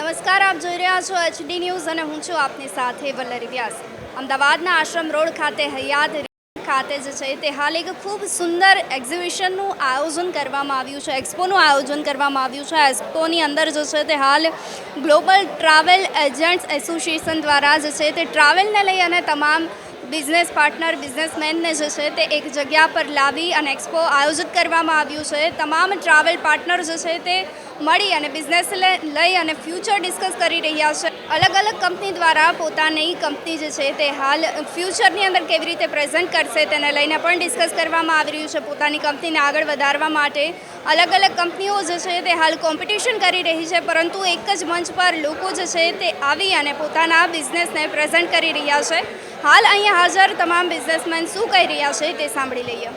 નમસ્કાર, આપ જોઈ રહ્યા છો HD ન્યૂઝ અને હું છું આપની સાથે વલ્લરી વ્યાસ. અમદાવાદના આશ્રમ રોડ ખાતે હયાત ખાતે જે છે તે હાલ એક ખૂબ સુંદર એક્ઝિબિશનનું આયોજન કરવામાં આવ્યું છે, એક્સપોનું આયોજન કરવામાં આવ્યું છે. એક્સપોની અંદર જે છે તે હાલ ગ્લોબલ ટ્રાવેલ એજન્ટ્સ એસોસિએશન દ્વારા જે છે તે ટ્રાવેલને લઈ અને તમામ બિઝનેસ પાર્ટનર બિઝનેસમેનને જે છે તે એક જગ્યા પર લાવી અને એક્સપો આયોજિત કરવામાં આવ્યું છે. તમામ ટ્રાવેલ પાર્ટનર જે છે તે મળી અને બિઝનેસ લઈ અને ફ્યુચર ડિસ્કસ કરી રહ્યા છે. અલગ અલગ કંપની દ્વારા પોતાની કંપની જે છે તે હાલ ફ્યુચરની અંદર કેવી રીતે પ્રેઝન્ટ કરશે તેને લઈને પણ ડિસ્કસ કરવામાં આવી રહ્યું છે. પોતાની કંપનીને આગળ વધારવા માટે અલગ અલગ કંપનીઓ જે છે તે હાલ કોમ્પિટિશન કરી રહી છે, પરંતુ એક જ મંચ પર લોકો જે છે તે આવી અને પોતાના બિઝનેસને પ્રેઝન્ટ કરી રહ્યા છે. હાલ અહીંયા હાજર તમામ બિઝનેસમેન શું કહી રહ્યા છે તે સાંભળી લઈએ.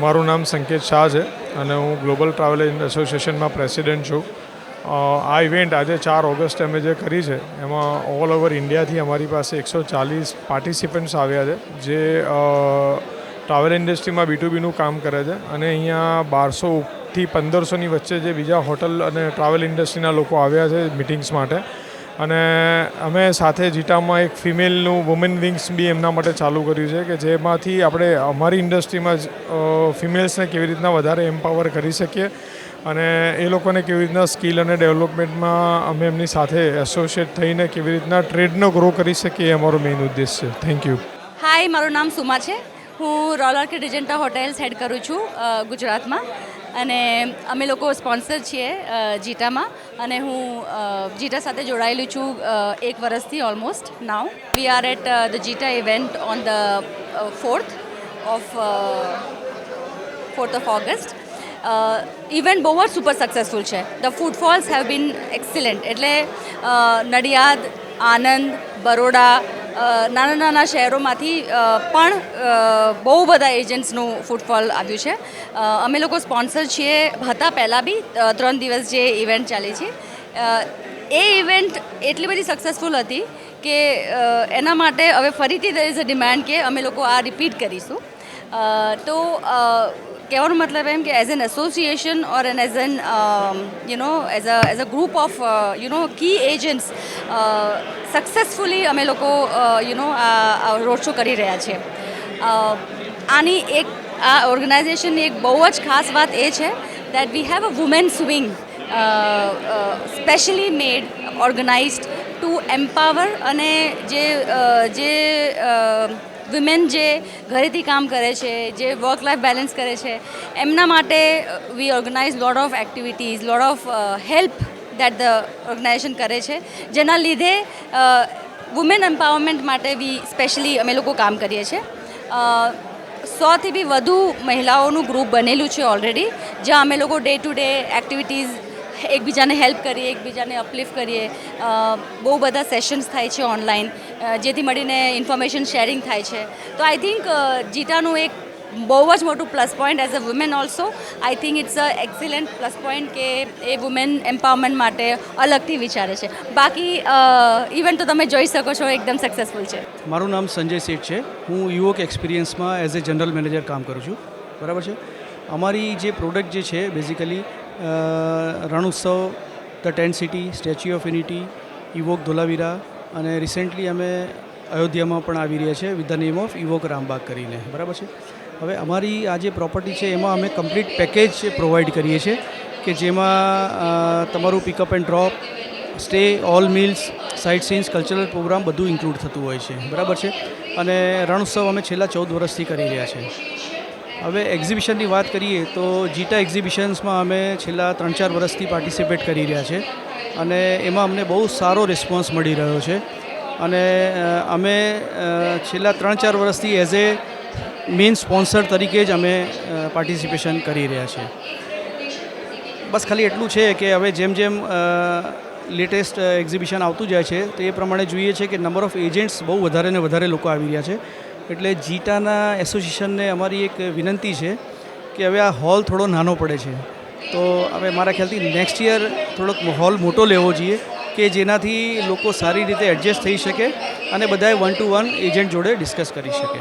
મારું નામ સંકેત શાહ છે અને હું ગ્લોબલ ટ્રાવેલ એસોસિએશનમાં પ્રેસિડેન્ટ છું. આ ઇવેન્ટ આજે 4 ઓગસ્ટ અમે જે કરી છે એમાં ઓલ ઓવર ઇન્ડિયાથી અમારી પાસે 140 પાર્ટિસિપન્ટ્સ આવ્યા છે જે ટ્રાવેલ ઇન્ડસ્ટ્રીમાં B2Bનું કામ કરે છે અને અહીંયા 1200થી 1500ની વચ્ચે જે બીજા હોટલ અને ટ્રાવેલ ઇન્ડસ્ટ્રીના લોકો આવ્યા છે મિટિંગ્સ માટે. અને અમે સાથે જીટામાં એક ફિમેલનું વુમેન વિંગ્સ બી એમના માટે ચાલુ કર્યું છે કે જેમાંથી આપણે અમારી ઇન્ડસ્ટ્રીમાં જ ફિમેલ્સને કેવી રીતના વધારે એમ્પાવર કરી શકીએ અને એ લોકોને કેવી રીતના સ્કિલ અને ડેવલપમેન્ટમાં અમે એમની સાથે એસોસિએટ થઈને કેવી રીતના ટ્રેડનો ગ્રો કરી શકીએ એ અમારો મેઇન ઉદ્દેશ છે. Thank you. હાય, મારું નામ સુમા છે. હું રોયલ ઓર્કિડ રિજન્ટા હોટેલ્સ હેડ કરું છું ગુજરાતમાં અને અમે લોકો સ્પોન્સર છીએ જીટામાં અને હું જીટા સાથે જોડાયેલી છું 1 વર્ષથી almost now. We are at the Gita event on the 4th of August. Event બહુ જ સુપર સક્સેસફુલ છે. The footfalls have been excellent. એટલે નડિયાદ, આનંદ, બરોડા, નાના શહેરોમાંથી પણ બહુ બધા એજન્ટ્સનું ફૂટફોલ આવ્યું છે. અમે લોકો સ્પોન્સર છીએ, હતા પહેલાં બી 3 દિવસ જે ઇવેન્ટ ચાલી છે. એ ઇવેન્ટ એટલી બધી સક્સેસફુલ હતી કે એના માટે હવે ફરીથી there is a demand કે અમે લોકો આ રિપીટ કરીશું. તો કહેવાનો મતલબ એમ કે as an association or as an as a group of key agents successfully અમે લોકો આ રોડ શો કરી રહ્યા છીએ. આ ઓર્ગેનાઇઝેશનની એક બહુ જ ખાસ વાત એ છે that we have a women's wing specially made organised to empower અને જે વિમેન જે ઘરેથી કામ કરે છે, જે વર્ક લાઈફ બેલેન્સ કરે છે, એમના માટે we organise lot of activities, lot of help that the organisation કરે છે, જેના લીધે વુમેન એમ્પાવરમેન્ટ માટે વી સ્પેશિયલી અમે લોકો કામ કરીએ છીએ. 100થી બી વધુ મહિલાઓનું ગ્રુપ બનેલું છે ઓલરેડી, જ્યાં અમે લોકો ડે ટુ ડે એક્ટિવિટીઝ એકબીજાને હેલ્પ કરીએ, એકબીજાને અપલિફ્ટ કરીએ. બહુ બધા સેશન્સ થાય છે ઓનલાઈન, જેથી મળીને ઇન્ફોર્મેશન શેરિંગ થાય છે. તો આઈ થિંક જીટાનું એક બહુ જ મોટું plus point as a woman also I think it's a excellent plus point કે એ વુમેન એમ્પાવરમેન્ટ માટે અલગથી વિચારે છે. બાકી ઇવેન્ટ તો તમે જોઈ શકો છો, એકદમ સક્સેસફુલ છે. મારું નામ સંજય શેઠ છે. હું યુવક એક્સપિરિયન્સમાં એઝ એ જનરલ મેનેજર કામ કરું છું. બરાબર છે. અમારી જે પ્રોડક્ટ જે છે basically Rann Utsav, the tent city, statue of unity, Evoke Dholavira અને રિસેન્ટલી અમે અયોધ્યામાં પણ આવી રહ્યા છે with the name of Evoke Rambagh કરીને. બરાબર છે. હવે અમારી આ જે પ્રોપર્ટી છે એમાં અમે કમ્પ્લીટ પેકેજ પ્રોવાઈડ કરીએ છીએ કે જેમાં તમારું pickup and drop, stay, all meals, sight scenes, cultural programme બધું ઇન્ક્લુડ થતું હોય છે. બરાબર છે. અને રણ ઉત્સવ અમે છેલ્લા 14 વર્ષથી કરી રહ્યા છીએ. હવે એક્ઝિબિશનની વાત કરીએ તો જીટા એક્ઝિબિશન્સમાં અમે છેલ્લા 3-4 વર્ષથી પાર્ટિસિપેટ કરી રહ્યા છે અને એમાં અમને બહુ સારો રિસ્પોન્સ મળી રહ્યો છે અને અમે છેલ્લા 3-4 વર્ષથી એઝ એ મેઇન સ્પોન્સર તરીકે જ અમે પાર્ટિસિપેશન કરી રહ્યા છીએ. બસ ખાલી એટલું છે કે હવે જેમ જેમ લેટેસ્ટ એક્ઝિબિશન આવતું જાય છે તો એ પ્રમાણે જોઈએ છે કે નંબર ઓફ એજન્ટ્સ બહુ વધારે ને વધારે લોકો આવી રહ્યા છે. એટલે જીટાના એસોસિએશનને અમારી એક વિનંતી છે કે હવે આ હોલ થોડો નાનો પડે છે, તો હવે મારા ખ્યાલથી નેક્સ્ટ યર થોડોક હોલ મોટો લેવો જોઈએ કે જેનાથી લોકો સારી રીતે એડજસ્ટ થઈ શકે અને બધાએ 1-to-1 એજન્ટ જોડે ડિસ્કસ કરી શકે.